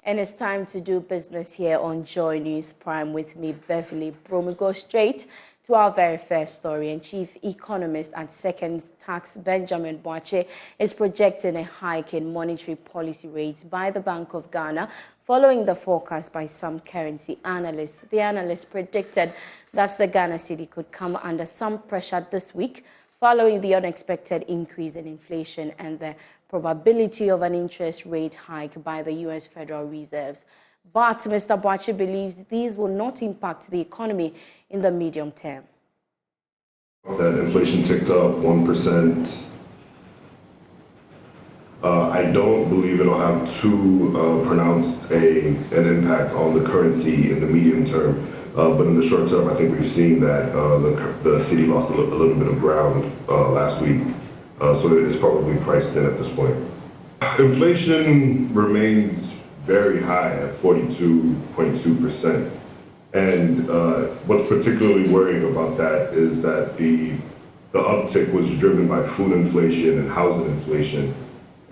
And it's time to do business here on Joy News Prime with me, Beverly Brom. We go straight to our very first story. And Chief Economist at Second Tax Benjamin Boakye is projecting a hike in monetary policy rates by the Bank of Ghana following the forecast by some currency analysts. The analysts predicted that the Ghana cedi could come under some pressure this week following the unexpected increase in inflation and the probability of an interest rate hike by the U.S. Federal Reserve. But Mr. Boakye believes these will not impact the economy in the medium term. That inflation ticked up 1%. I don't believe it'll have too pronounced an impact on the currency in the medium term. But in the short term, I think we've seen that the cedi lost a little bit of ground last week. So it's probably priced in at this point. Inflation remains very high at 42.2%. And what's particularly worrying about that is that the uptick was driven by food inflation and housing inflation.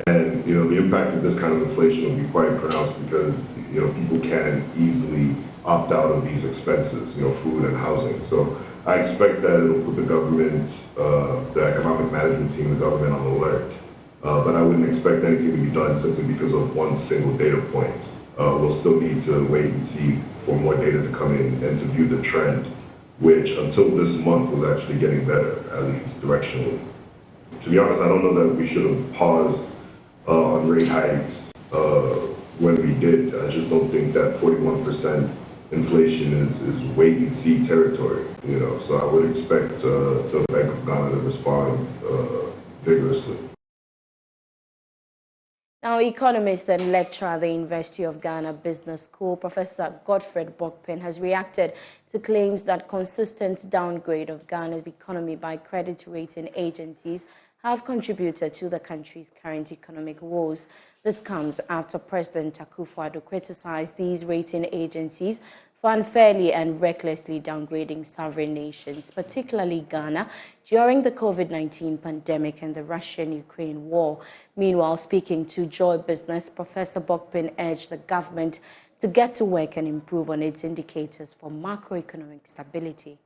And, the impact of this kind of inflation will be quite pronounced because, people can't easily opt out of these expenses, food and housing. So I expect that it'll put the government, the economic management team, the government on alert. But I wouldn't expect anything to be done simply because of one single data point. We'll still need to wait and see for more data to come in and to view the trend, which until this month was actually getting better, at least directionally. To be honest, I don't know that we should have paused on rate hikes when we did. I just don't think that 41% inflation is wait and see territory, so I would expect the Bank of Ghana to respond vigorously. Now, economist and lecturer at the University of Ghana Business School, Professor Godfred Boakye, has reacted to claims that consistent downgrade of Ghana's economy by credit rating agencies have contributed to the country's current economic woes. This comes after President Akufo-Addo criticized these rating agencies for unfairly and recklessly downgrading sovereign nations, particularly Ghana, during the COVID-19 pandemic and the Russian-Ukraine war. Meanwhile, speaking to Joy Business, Professor Boakye urged the government to get to work and improve on its indicators for macroeconomic stability.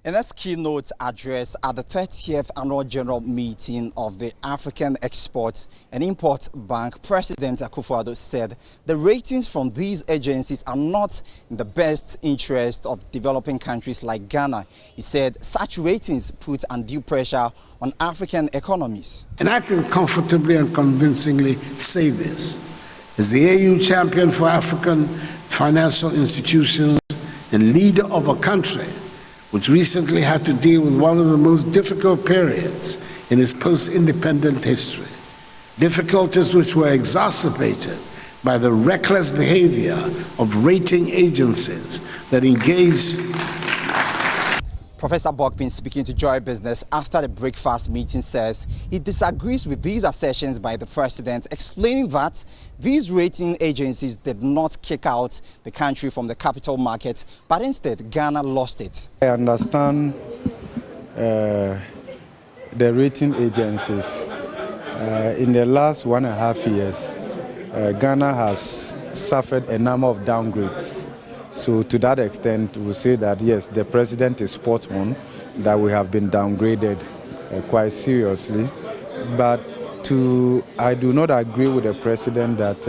In this keynote address at the 30th Annual General Meeting of the African Export and Import Bank, President Akufo-Addo said the ratings from these agencies are not in the best interest of developing countries like Ghana. He said such ratings put undue pressure on African economies. And I can comfortably and convincingly say this. As the AU champion for African financial institutions and leader of a country which recently had to deal with one of the most difficult periods in its post-independent history. Difficulties which were exacerbated by the reckless behavior of rating agencies that engaged. Professor Boakye, speaking to Joy Business after the breakfast meeting, says he disagrees with these assertions by the president, explaining that these rating agencies did not kick out the country from the capital market, but instead Ghana lost it. I understand the rating agencies. In the last 1.5 years, Ghana has suffered a number of downgrades. So to that extent, we say that yes, the president is spot on, that we have been downgraded quite seriously. But I do not agree with the president that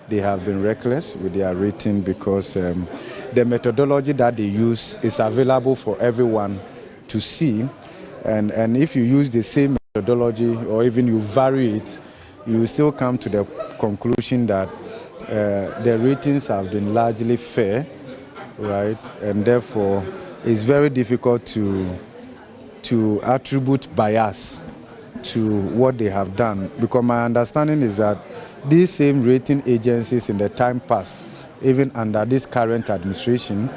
they have been reckless with their rating, because the methodology that they use is available for everyone to see. And if you use the same methodology or even you vary it, you will still come to the conclusion that the ratings have been largely fair. Right, and therefore it's very difficult to attribute bias to what they have done, because my understanding is that these same rating agencies in the time past, even under this current administration,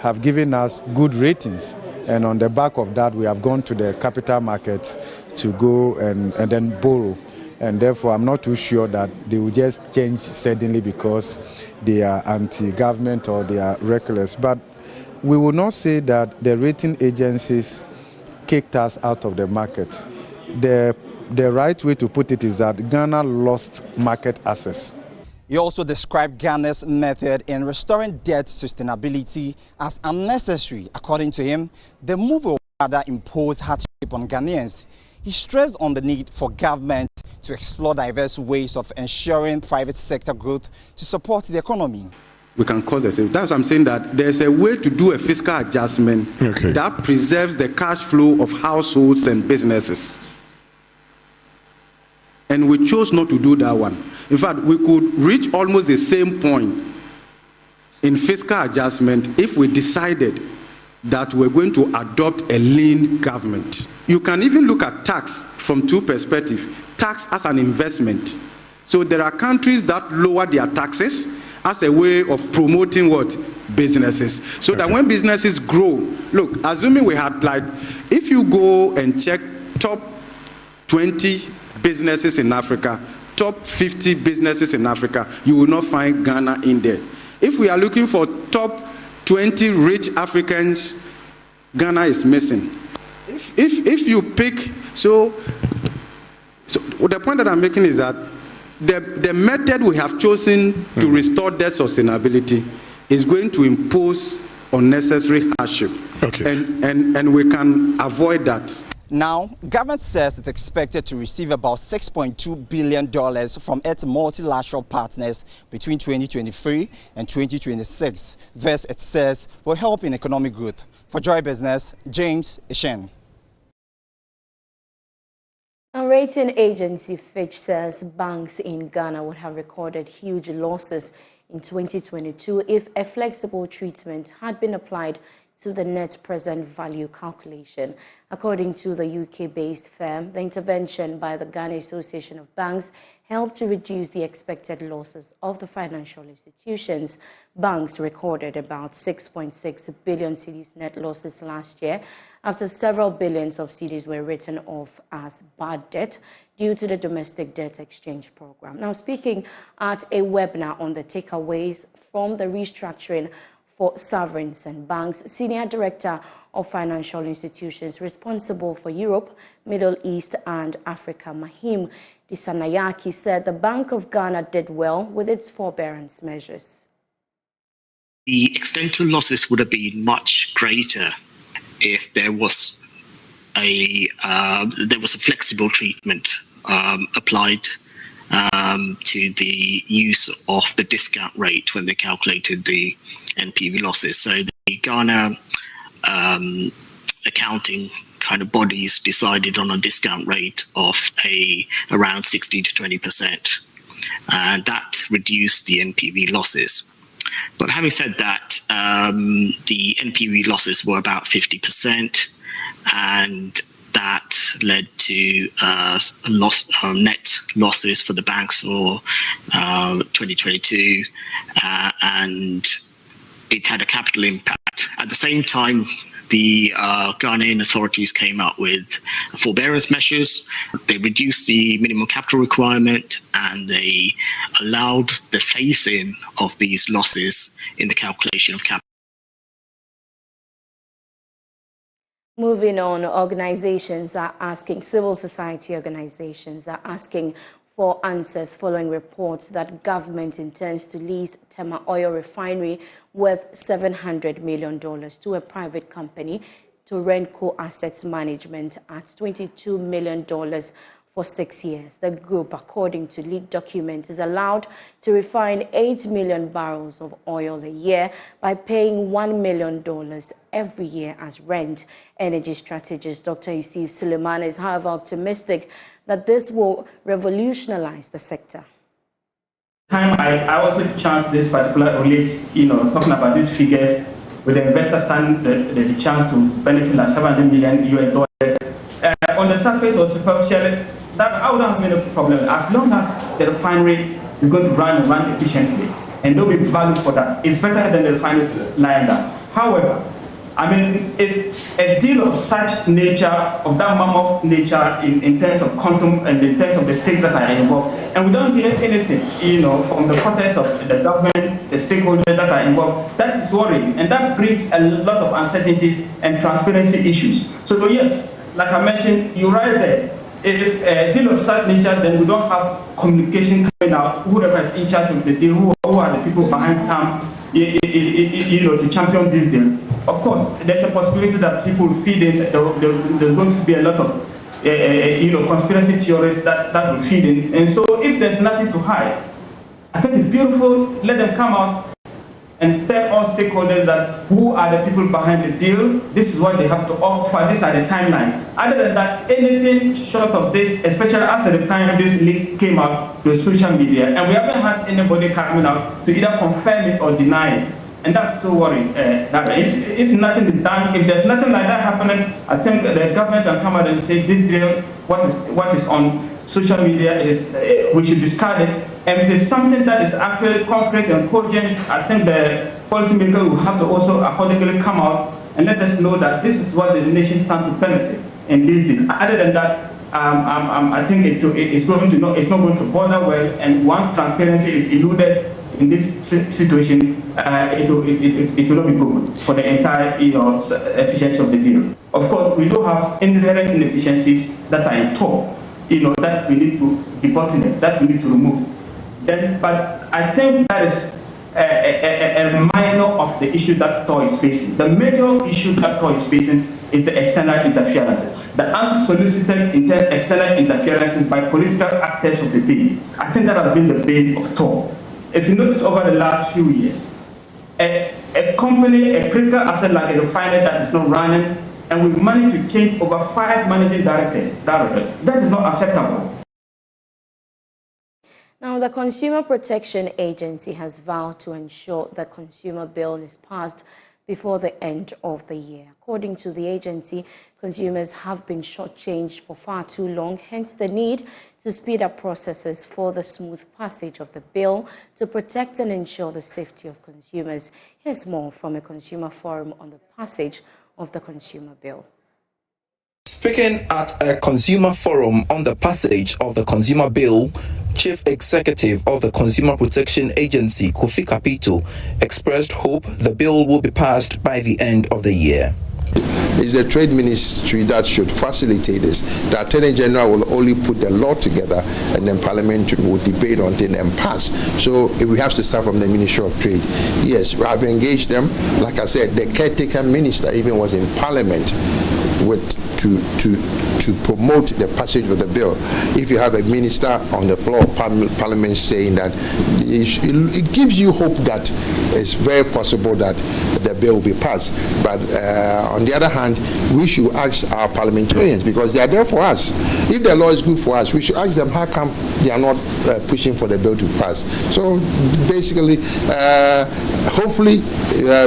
have given us good ratings, and on the back of that we have gone to the capital markets to go and then borrow. And therefore, I'm not too sure that they will just change suddenly because they are anti-government or they are reckless. But we will not say that the rating agencies kicked us out of the market. The right way to put it is that Ghana lost market access. He also described Ghana's method in restoring debt sustainability as unnecessary. According to him, the move will rather impose hardship on Ghanaians. He stressed on the need for government to explore diverse ways of ensuring private sector growth to support the economy. We can cause the same. That's why I'm saying that there's a way to do a fiscal adjustment that preserves the cash flow of households and businesses. And we chose not to do that one. In fact, we could reach almost the same point in fiscal adjustment if we decided that we're going to adopt a lean government. You can even look at tax from two perspectives. Tax as an investment. So there are countries that lower their taxes as a way of promoting what? Businesses. So that when businesses grow, look, assuming we had, like, if you go and check top 20 businesses in Africa, top 50 businesses in Africa, you will not find Ghana in there. If we are looking for top 20 rich Africans, Ghana is missing. If you pick, so the point that I'm making is that the method we have chosen to restore debt sustainability is going to impose unnecessary hardship. And we can avoid that. Now, government says it's expected to receive about $6.2 billion from its multilateral partners between 2023 and 2026. This, it says, will help in economic growth. For Joy Business, James Ishen. A rating agency Fitch says banks in Ghana would have recorded huge losses in 2022 if a flexible treatment had been applied to the net present value calculation. According to the UK-based firm, the intervention by the Ghana Association of Banks helped to reduce the expected losses of the financial institutions. Banks recorded about 6.6 billion cedis net losses last year after several billions of cedis were written off as bad debt due to the domestic debt exchange program. Now, speaking at a webinar on the takeaways from the restructuring for sovereigns and banks, Senior Director of Financial Institutions responsible for Europe, Middle East and Africa, Mahim Disanayaki, said the Bank of Ghana did well with its forbearance measures. The extent to losses would have been much greater if there was a flexible treatment applied to the use of the discount rate when they calculated the NPV losses. So the Ghana accounting kind of bodies decided on a discount rate of around 60 to 20%, and that reduced the NPV losses. But having said that, the NPV losses were about 50%, and that led to net losses for the banks for 2022, and it had a capital impact. At the same time, the Ghanaian authorities came up with forbearance measures. They reduced the minimum capital requirement, and they allowed the phase-in of these losses in the calculation of capital. Moving on, civil society organizations are asking for answers following reports that government intends to lease Tema Oil Refinery worth $700 million to a private company to Renco Assets Management at $22 million for 6 years. The group, according to leaked documents, is allowed to refine 8 million barrels of oil a year by paying $1 million every year as rent. Energy strategist Dr. Yusuf Suleiman is, however, optimistic that this will revolutionize the sector. I also chanced this particular release, talking about these figures, with the investors stand the chance to benefit like $700 million US. On the surface or superficially, that I wouldn't have any problem as long as the refinery is going to run efficiently, and there'll be value for that. It's better than the refinery lying down. However, if a deal of such nature, of that mammoth nature, in terms of quantum and in terms of the stakes that are involved, and we don't hear anything, from the context of the government, the stakeholders that are involved, that is worrying, and that brings a lot of uncertainties and transparency issues. So yes, like I mentioned, you're right there. If a deal of such nature, then we don't have communication coming out. Whoever is in charge of the deal, who are the people behind come, to champion this deal. Of course, there's a possibility that people feed in. There's going to be a lot of conspiracy theorists that will feed in. And so, if there's nothing to hide, I think it's beautiful. Let them come out and tell all stakeholders that who are the people behind the deal. This is what they have to offer. These are the timelines. Other than that, anything short of this, especially after the time this leak came out to social media, and we haven't had anybody coming out to either confirm it or deny it. And that's so worrying. That if nothing is done, if there's nothing like that happening, I think the government can come out and say this deal, what is on social media is we should discard it. And if there's something that is actually concrete and cogent, I think the policymaker will have to also accordingly come out and let us know that this is what the nation stands to benefit in this deal. Other than that, I think it's not going to bother well. And once transparency is eluded in this situation, it will not be good for the entire efficiency of the deal. Of course, we do have inherent inefficiencies that are in tow, that we need to debottleneck, that we need to remove. But I think that is a minor of the issue that TOR is facing. The major issue that TOR is facing is the external interferences, the unsolicited external interferences by political actors of the day. I think that has been the bane of TOR. If you notice over the last few years, a company, a critical asset like a refinery that is not running, and we managed to change over 5 managing directors. That is not acceptable. Now, the Consumer Protection Agency has vowed to ensure the consumer bill is passed before the end of the year. According to the agency, consumers have been shortchanged for far too long, hence the need to speed up processes for the smooth passage of the bill to protect and ensure the safety of consumers. Here's more from a consumer forum on the passage of the consumer bill. Speaking at a consumer forum on the passage of the consumer bill, Chief Executive of the Consumer Protection Agency, Kofi Kapito, expressed hope the bill will be passed by the end of the year. It's the Trade Ministry that should facilitate this. The Attorney General will only put the law together and then Parliament will debate on it and pass. So we have to start from the Ministry of Trade. Yes, I've engaged them. Like I said, the caretaker minister even was in Parliament to promote the passage of the bill. If you have a minister on the floor of Parliament saying that, it gives you hope that it's very possible that the bill will be passed. But on the other hand, we should ask our parliamentarians, because they are there for us. If the law is good for us, we should ask them how come they are not pushing for the bill to pass. So basically, hopefully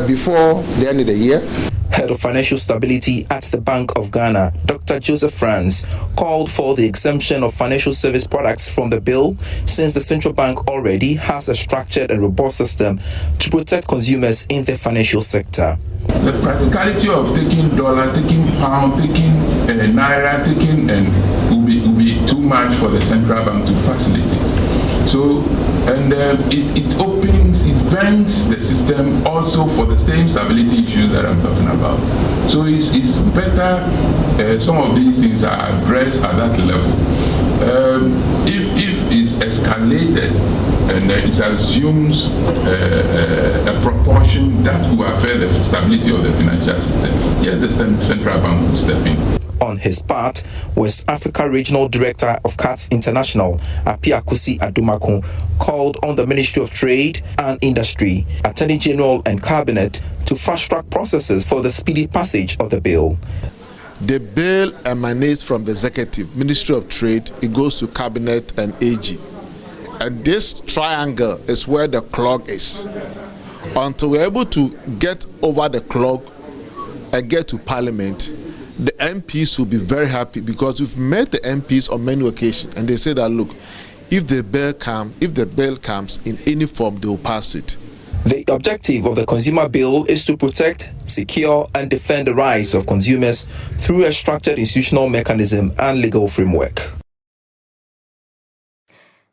before the end of the year. Head of Financial Stability at the Bank of Ghana, Dr. Joseph Franz, called for the exemption of financial service products from the bill, since the central bank already has a structured and robust system to protect consumers in the financial sector. The practicality of taking dollar, taking pound, taking naira, taking will be too much for the central bank to facilitate. So, and it opens, it vents the system also for the same stability issues that I'm talking about. So it's better some of these things are addressed at that level. If it's escalated and it assumes a proportion that will affect the stability of the financial system, yes, the central bank will step in. On his part, West Africa Regional Director of CATS International, Apiakusi Adumakun, called on the Ministry of Trade and Industry, Attorney General and Cabinet to fast-track processes for the speedy passage of the bill. The bill emanates from the Executive, Ministry of Trade, it goes to Cabinet and AG. And this triangle is where the clog is. Until we're able to get over the clog and get to Parliament, the MPs will be very happy, because we've met the MPs on many occasions and they say that, look, if the bill comes in any form, they will pass it. The objective of the consumer bill is to protect, secure and defend the rights of consumers through a structured institutional mechanism and legal framework.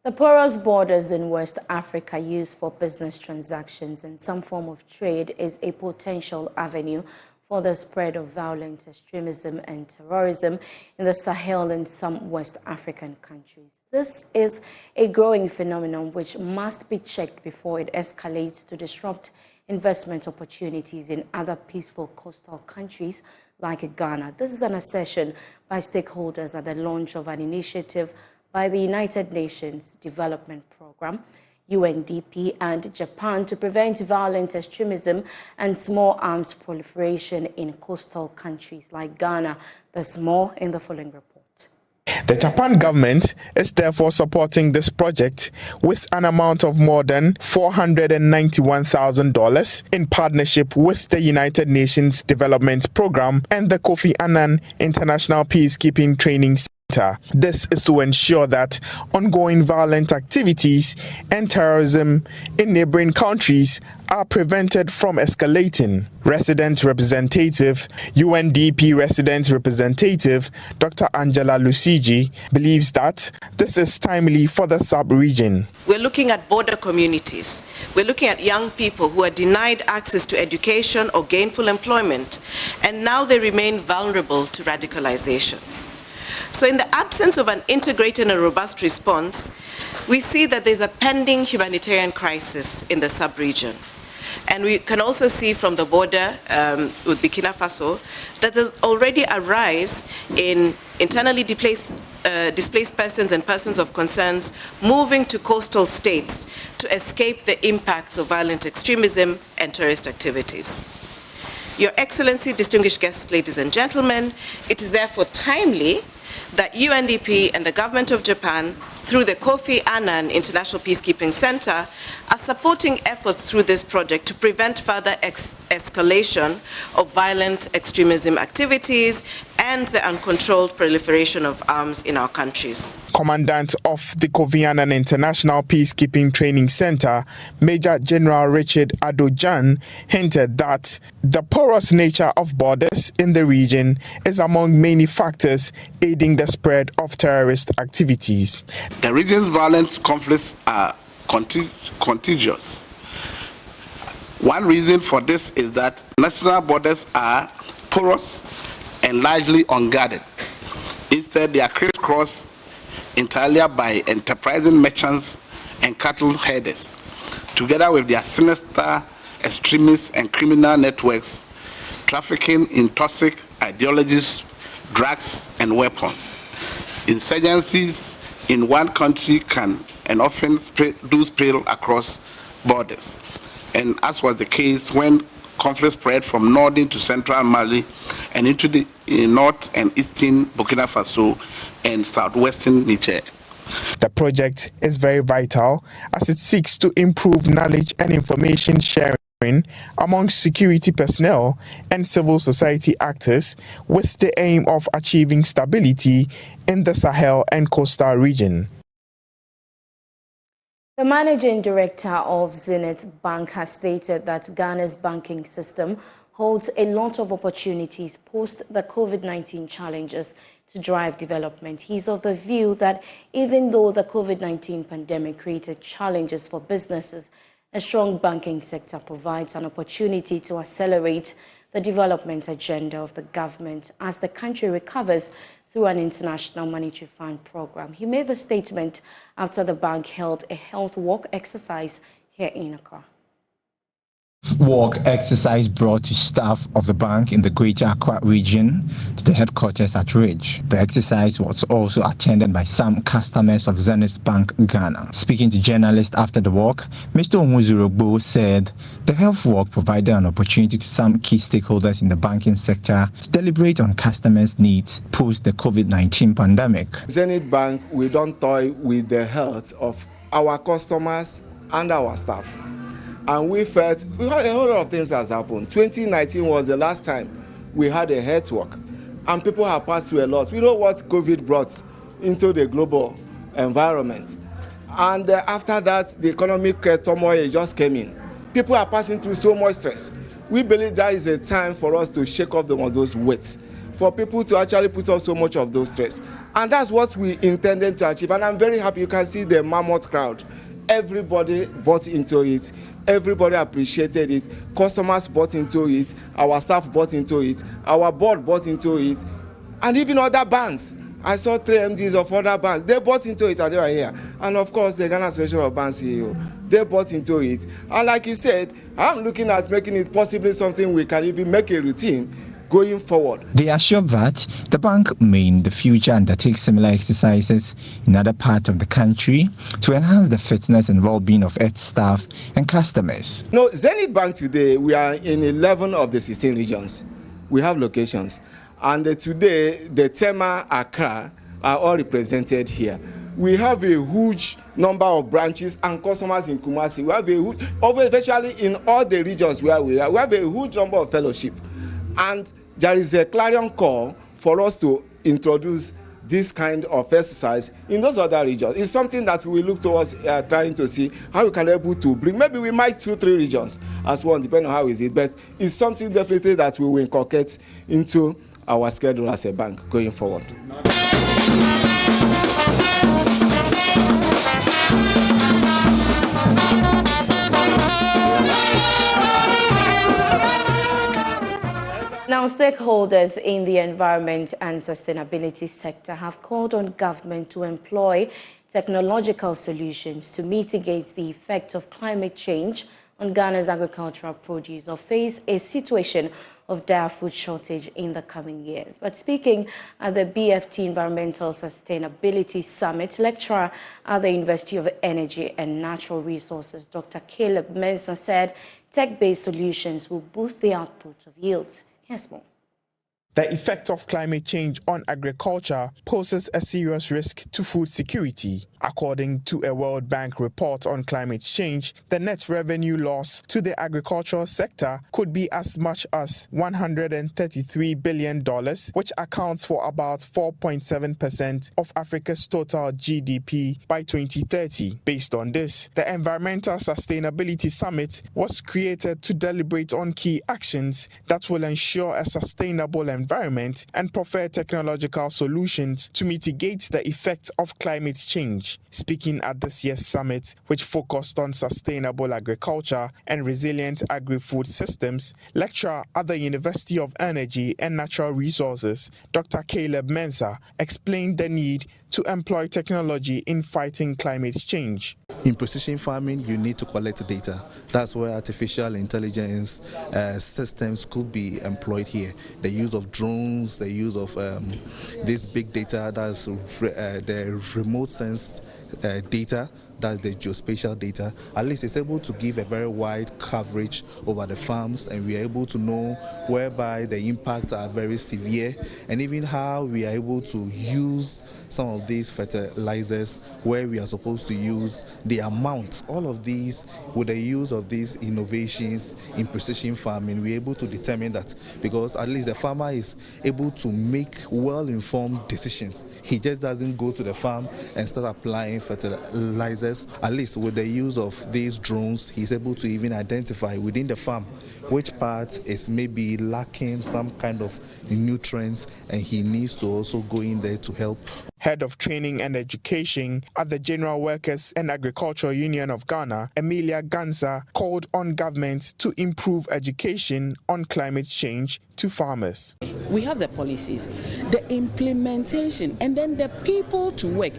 The porous borders in West Africa used for business transactions and some form of trade is a potential avenue for the spread of violent extremism and terrorism in the Sahel and some West African countries. This is a growing phenomenon which must be checked before it escalates to disrupt investment opportunities in other peaceful coastal countries like Ghana. This is an assertion by stakeholders at the launch of an initiative by the United Nations Development Programme, UNDP and Japan to prevent violent extremism and small arms proliferation in coastal countries like Ghana. There's more in the following report. The Japan government is therefore supporting this project with an amount of more than $491,000 in partnership with the United Nations Development Programme and the Kofi Annan International Peacekeeping Training Center. This is to ensure that ongoing violent activities and terrorism in neighboring countries are prevented from escalating. Resident Representative, UNDP Resident Representative, Dr. Angela Lusigi, believes that this is timely for the sub-region. We're looking at border communities. We're looking at young people who are denied access to education or gainful employment, and now they remain vulnerable to radicalization. So in the absence of an integrated and robust response, we see that there's a pending humanitarian crisis in the sub-region. And we can also see from the border with Burkina Faso that there's already a rise in internally displaced persons and persons of concerns moving to coastal states to escape the impacts of violent extremism and terrorist activities. Your Excellency, distinguished guests, ladies and gentlemen, it is therefore timely that UNDP and the government of Japan, through the Kofi Annan International Peacekeeping Center, are supporting efforts through this project to prevent further escalation of violent extremism activities and the uncontrolled proliferation of arms in our countries. Commandant of the Kofi Annan International Peacekeeping Training Center, Major General Richard Adojan, hinted that the porous nature of borders in the region is among many factors aiding the spread of terrorist activities. The region's violent conflicts are contagious. One reason for this is that national borders are porous and largely unguarded. Instead, they are crisscrossed entirely by enterprising merchants and cattle herders, together with their sinister extremist and criminal networks, trafficking in toxic ideologies, drugs, and weapons. Insurgencies in one country can and often spread across borders. And as was the case when conflict spread from northern to central Mali and into the north and eastern Burkina Faso and southwestern Niger. The project is very vital as it seeks to improve knowledge and information sharing among security personnel and civil society actors with the aim of achieving stability in the Sahel and coastal region. The managing director of Zenith Bank has stated that Ghana's banking system holds a lot of opportunities post the COVID-19 challenges to drive development. He's of the view that even though the COVID-19 pandemic created challenges for businesses, a strong banking sector provides an opportunity to accelerate the development agenda of the government as the country recovers through an International Monetary Fund program. He made the statement after the bank held a health walk exercise here in Accra. Walk exercise brought to staff of the bank in the Greater Accra region to the headquarters at Ridge. The exercise was also attended by some customers of Zenith Bank Ghana. Speaking to journalists after the walk, Mr. Omuzurogbo said the health walk provided an opportunity to some key stakeholders in the banking sector to deliberate on customers' needs post the COVID-19 pandemic. Zenith Bank, we don't toy with the health of our customers and our staff. And we felt a whole lot of things has happened. 2019 was the last time we had a health walk, and people have passed through a lot. We know what COVID brought into the global environment. And after that, the economic turmoil just came in. People are passing through so much stress. We believe that is a time for us to shake off those weights, for people to actually put off so much of those stress. And that's what we intended to achieve. And I'm very happy you can see the mammoth crowd everybody bought into it, everybody appreciated it, customers bought into it, our staff bought into it, our board bought into it, and even other banks. I saw 3 MDs of other banks. They bought into it and they were here. And of course, the Ghana Association of Banks CEO, they bought into it. And like he said, I'm looking at making it possibly something we can even make a routine going forward. They assure that the bank may in the future undertake similar exercises in other parts of the country to enhance the fitness and well-being of its staff and customers. No, Zenith Bank today, we are in 11 of the 16 regions. We have locations. And today, the Tema, Accra are all represented here. We have a huge number of branches and customers in Kumasi. We have a huge, virtually in all the regions where we are, we have a huge number of fellowship. And there is a clarion call for us to introduce this kind of exercise in those other regions. It's something that we look towards trying to see how we can be able to bring. Maybe we might 2-3 regions as one, depending on how is it. But it's something definitely that we will inculcate into our schedule as a bank going forward. Now, stakeholders in the environment and sustainability sector have called on government to employ technological solutions to mitigate the effect of climate change on Ghana's agricultural produce or face a situation of dire food shortage in the coming years. But speaking at the BFT Environmental Sustainability Summit, lecturer at the University of Energy and Natural Resources, Dr. Caleb Mensah, said tech-based solutions will boost the output of yields. Here's more. The effect of climate change on agriculture poses a serious risk to food security. According to a World Bank report on climate change, the net revenue loss to the agricultural sector could be as much as $133 billion, which accounts for about 4.7% of Africa's total GDP by 2030. Based on this, the Environmental Sustainability Summit was created to deliberate on key actions that will ensure a sustainable environment and prefer technological solutions to mitigate the effects of climate change. Speaking at this year's summit, which focused on sustainable agriculture and resilient agri-food systems, lecturer at the University of Energy and Natural Resources, Dr. Caleb Mensah, explained the need to employ technology in fighting climate change. In precision farming, you need to collect data. That's where artificial intelligence systems could be employed here. The use of drones, the use of this big data, that's the remote sensed data, that's the geospatial data. At least it's able to give a very wide coverage over the farms, and we are able to know whereby the impacts are very severe, and even how we are able to use some of these fertilizers where we are supposed to use the amount. All of these, with the use of these innovations in precision farming, we're able to determine that, because at least the farmer is able to make well-informed decisions. He just doesn't go to the farm and start applying fertilizers. At least with the use of these drones, he's able to even identify within the farm which part is maybe lacking some kind of nutrients, and he needs to also go in there to help. Head of Training and Education at the General Workers and Agricultural Union of Ghana, Emilia Ganza, called on government to improve education on climate change to farmers. We have the policies, the implementation, and then the people to work.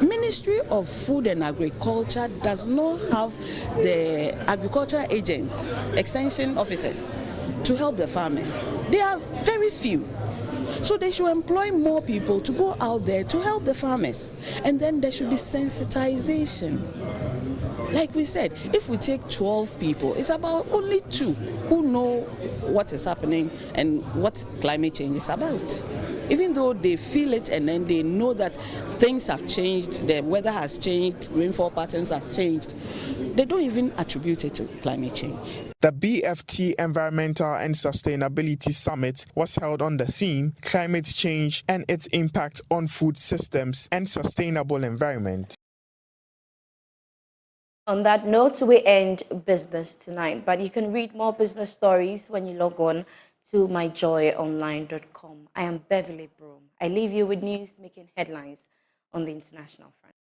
Ministry of Food and Agriculture does not have the agriculture agents, extension officers, to help the farmers. They are very few. So they should employ more people to go out there to help the farmers. And then there should be sensitization. Like we said, if we take 12 people, it's about only 2 who know what is happening and what climate change is about. Even though they feel it and then they know that things have changed, the weather has changed, rainfall patterns have changed, they don't even attribute it to climate change. The BFT Environmental and Sustainability Summit was held on the theme Climate Change and its Impact on Food Systems and Sustainable Environment. On that note, we end business tonight, but you can read more business stories when you log on to myjoyonline.com. I am Beverly Broom. I leave you with news making headlines on the international front.